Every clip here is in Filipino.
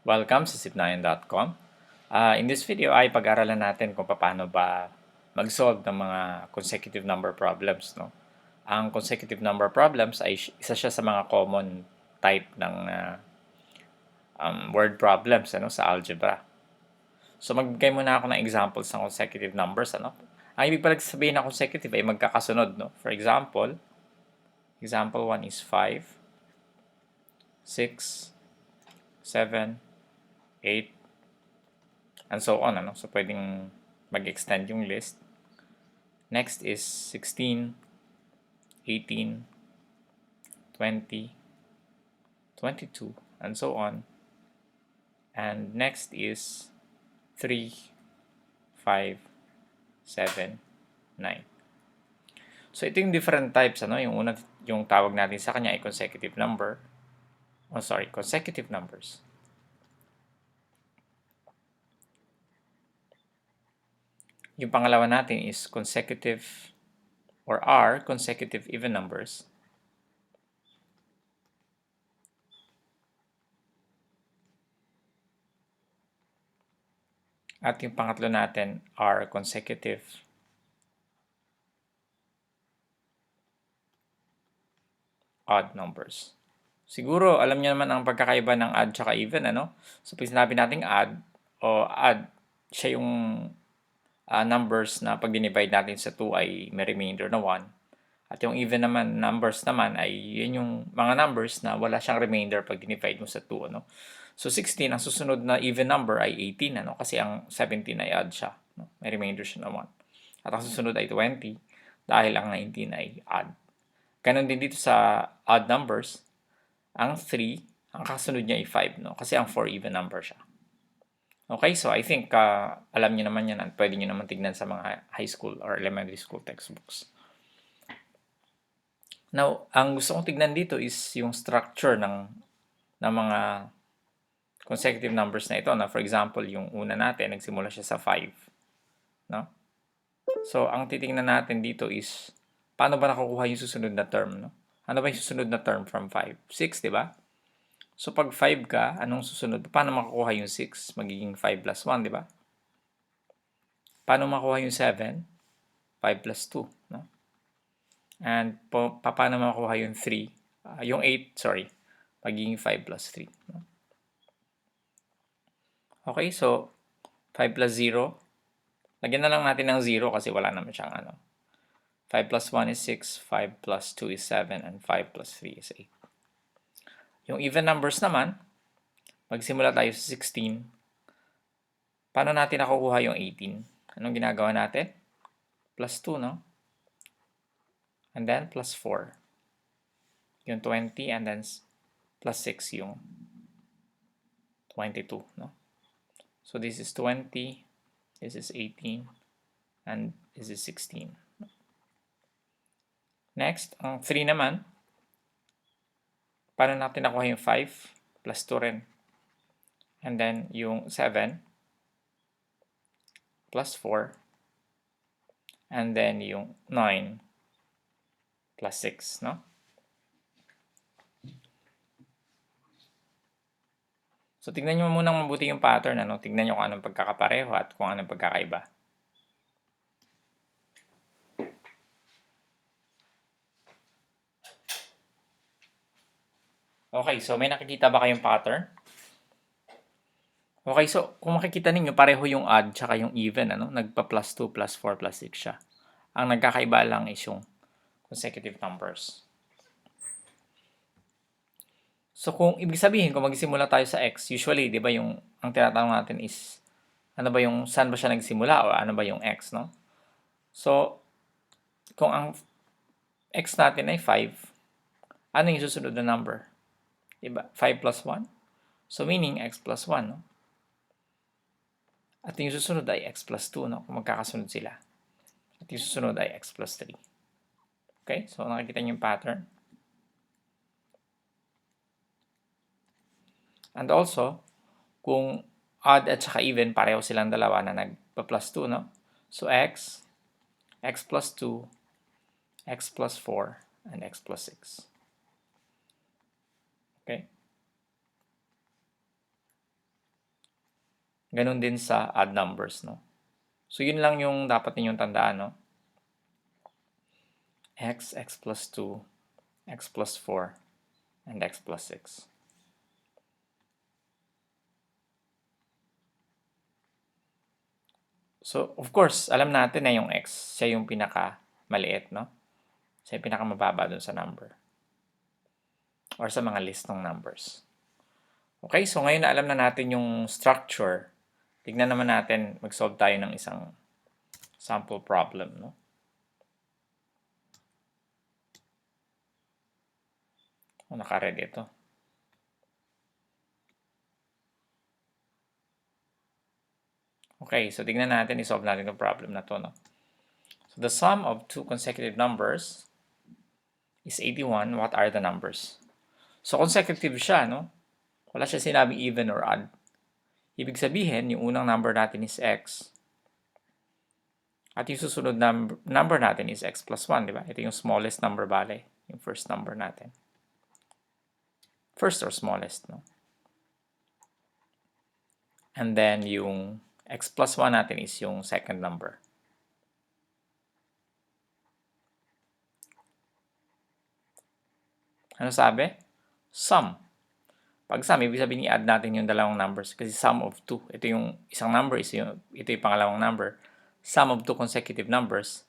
Welcome sa zip9.com. In this video ay pag-aralan natin kung paano ba mag-solve ng mga consecutive number problems. No? Ang consecutive number problems ay isa siya sa mga common type ng word problems sa algebra. So magbigay muna ako ng examples ng consecutive numbers. Ang ibig pala sabihin ng consecutive ay magkakasunod. No? For example 1 is 5, 6, 7, 8, and so on. So, pwedeng mag-extend yung list. Next is 16, 18, 20, 22, and so on. And next is 3, 5, 7, 9. So, ito yung different types. Yung una, yung tawag natin sa kanya ay consecutive number. Consecutive numbers. Yung pangalawa natin is consecutive or are consecutive even numbers. At yung pangatlo natin are consecutive odd numbers. Siguro, alam niyo naman ang pagkakaiba ng odd tsaka even, So, pag sinabi natin odd, siya yung numbers na pag dinivide natin sa 2 ay may remainder na 1. At yung even naman, numbers naman ay yun yung mga numbers na wala siyang remainder pag dinivide mo sa 2, So, 16, ang susunod na even number ay 18, Kasi ang 17 ay odd siya, May remainder siya na 1. At ang susunod ay 20 dahil ang 19 ay odd. Ganon din dito sa odd numbers, ang 3, ang kasunod niya ay 5, Kasi ang 4 even number siya. Okay, so I think alam niyo naman yan at pwede niyo naman tignan sa mga high school or elementary school textbooks. Now, ang gusto kong tignan dito is yung structure ng mga consecutive numbers na ito. For example, yung una natin, nagsimula siya sa 5. No? So, ang titingnan natin dito is paano ba nakukuha yung susunod na term, Ano ba yung susunod na term from 5? 6, di ba? So, pag 5 ka, anong susunod? Paano makukuha yung 6? Magiging 5 plus 1, di ba? Paano makuha yung 7? 5 plus 2, And paano makuha yung 3? Yung 8, magiging 5 plus 3. Okay, so 5 plus 0. Lagyan na lang natin ng 0 kasi wala naman siyang 5 plus 1 is 6, 5 plus 2 is 7, and 5 plus 3 is 8. Yung even numbers naman, magsimula tayo sa 16. Paano natin nakukuha yung 18? Anong ginagawa natin? Plus 2, And then plus 4. Yung 20, and then plus 6 yung 22, So this is 20, this is 18, and this is 16. Next, ang 3 naman, paano natin nakuha yung 5? Plus 2 rin. And then yung 7, plus 4. And then yung 9, plus 6, So, tignan nyo munang mabuti yung pattern, Tignan nyo kung anong pagkakapareho at kung anong pagkakaiba. Okay, so may nakikita ba kayong pattern? Okay, so kung makikita ninyo, pareho yung odd tsaka yung even, Nagpa plus 2, plus 4, plus 6 siya. Ang nagkakaiba lang is yung consecutive numbers. So kung ibig sabihin, kung magsimula tayo sa x, usually, di ba ang tinatanong natin is, ano ba yung, saan ba siya nagsimula o ano ba yung x, So, kung ang x natin ay 5, ano yung susunod na number? Diba? 5 plus 1? So, meaning x plus 1, At yung susunod ay x plus 2, Kung magkakasunod sila. At yung susunod ay x plus 3. Okay? So, nakikita niyo yung pattern. And also, kung odd at saka even, pareho silang dalawa na nagpa-plus 2, So, x plus 2, x plus 4, and x plus 6. Okay? Ganun din sa odd numbers, no? So, yun lang yung dapat ninyong tandaan, no? X plus 2, x plus 4, and x plus 6. So, of course, alam natin na yung x, siya yung pinaka-maliit, no? Siya yung pinaka-mababa dun sa number. Or sa mga list ng numbers. Okay, so ngayon na alam na natin yung structure, tignan naman natin, mag-solve tayo ng isang sample problem, no? Naka-red ito. Okay, so tignan natin, isolve natin yung problem na to, no? So the sum of two consecutive numbers is 81. What are the numbers? So consecutive siya, no? Wala siya sinabing even or odd. Ibig sabihin, yung unang number natin is x. At yung susunod number natin is x plus 1, di ba? Ito yung smallest number bale, yung first number natin. First or smallest, no? And then yung x plus 1 natin is yung second number. Ano sabi? Sum. Pag sum, ibig sabihin i-add natin yung dalawang numbers kasi sum of 2. Ito yung isang number, ito yung pangalawang number. Sum of 2 consecutive numbers,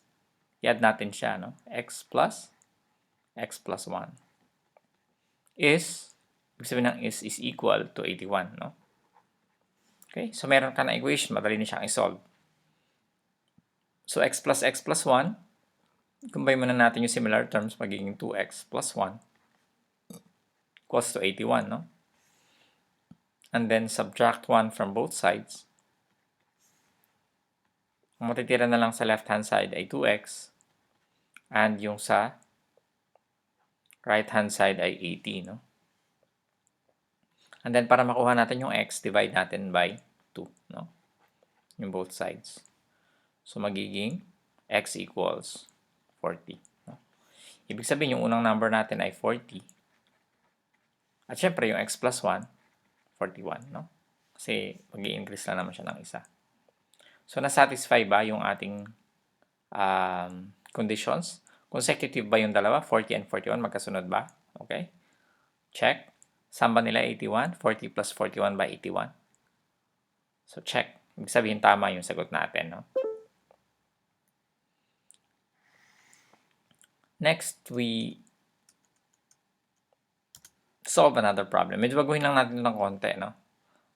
i-add natin siya, no? X plus 1 is, ibig sabihin ng is equal to 81, no? Okay, so meron ka na equation, madali na siyang i-solve. So x plus 1, combine muna natin yung similar terms, magiging 2x plus 1 equals to 81, no? And then subtract 1 from both sides. Ang matitira na lang sa left-hand side ay 2x and yung sa right-hand side ay 80, no? And then para makuha natin yung x, divide natin by 2, no? Yung both sides. So magiging x equals 40, no? Ibig sabihin yung unang number natin ay 40. At syempre yung x plus 1, 41, no? Kasi mag-i-increase lang naman siya ng isa. So nasatisfy ba yung ating conditions? Consecutive ba yung dalawa? 40 and 41 magkasunod ba? Okay? Check. Sum ba nila 81? 40 plus 41 by 81? So check. Ibig sabihin tama yung sagot natin, no? Next, we solve another problem. Medyo baguhin lang natin ng konti, no?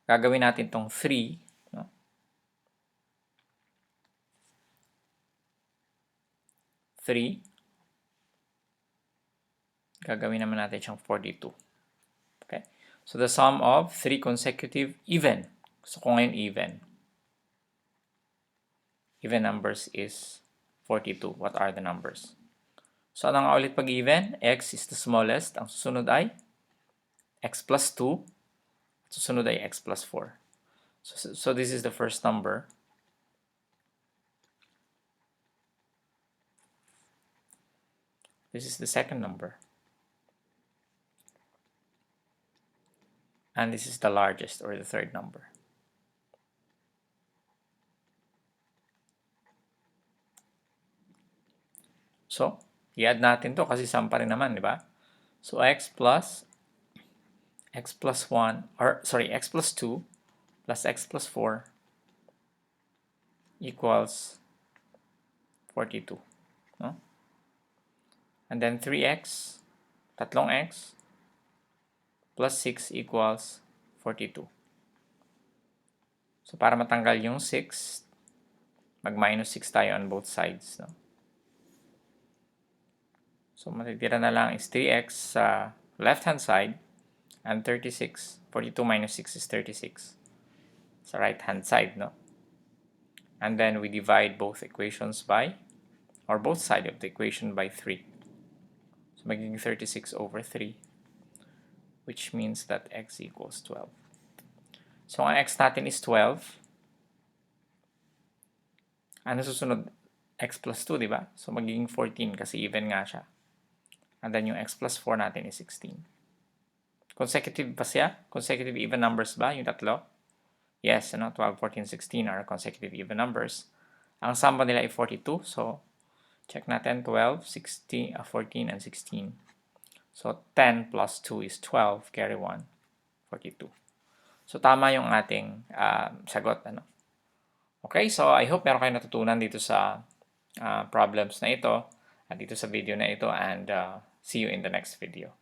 Gagawin natin tong 3, no? 3. Gagawin naman natin siyang 42. Okay? So the sum of 3 consecutive even. So kung ngayon even numbers is 42. What are the numbers? So ano nga ulit pag even? X is the smallest. Ang susunod ay x plus 2. Susunod ay x plus 4. So this is the first number. This is the second number. And this is the largest or the third number. So, i-add natin to kasi sum pa rin naman, di ba? So, x plus 1, or sorry, x plus 2 plus x plus 4 equals 42. No? And then 3x, tatlong x, plus 6 equals 42. So, para matanggal yung 6, mag-minus 6 tayo on both sides. No? So, matitira na lang is 3x sa left-hand side and 36. 42 minus 6 is 36 sa right-hand side, no? And then we divide both equations by, or both sides of the equation by 3. So, magiging 36 over 3, which means that x equals 12. So, ang x natin is 12. Ano susunod? X plus 2, di ba? So, magiging 14 kasi even nga siya. And then yung x plus 4 natin is 16. Consecutive ba siya? Consecutive even numbers ba yung tatlo? Yes, 12, 14, 16 are consecutive even numbers. Ang sum pa nila ay 42. So, check natin 12, 16, 14, and 16. So, 10 plus 2 is 12. Carry 1, 42. So, tama yung ating sagot. Okay, so I hope meron kayong natutunan dito sa problems na ito at dito sa video na ito, and see you in the next video.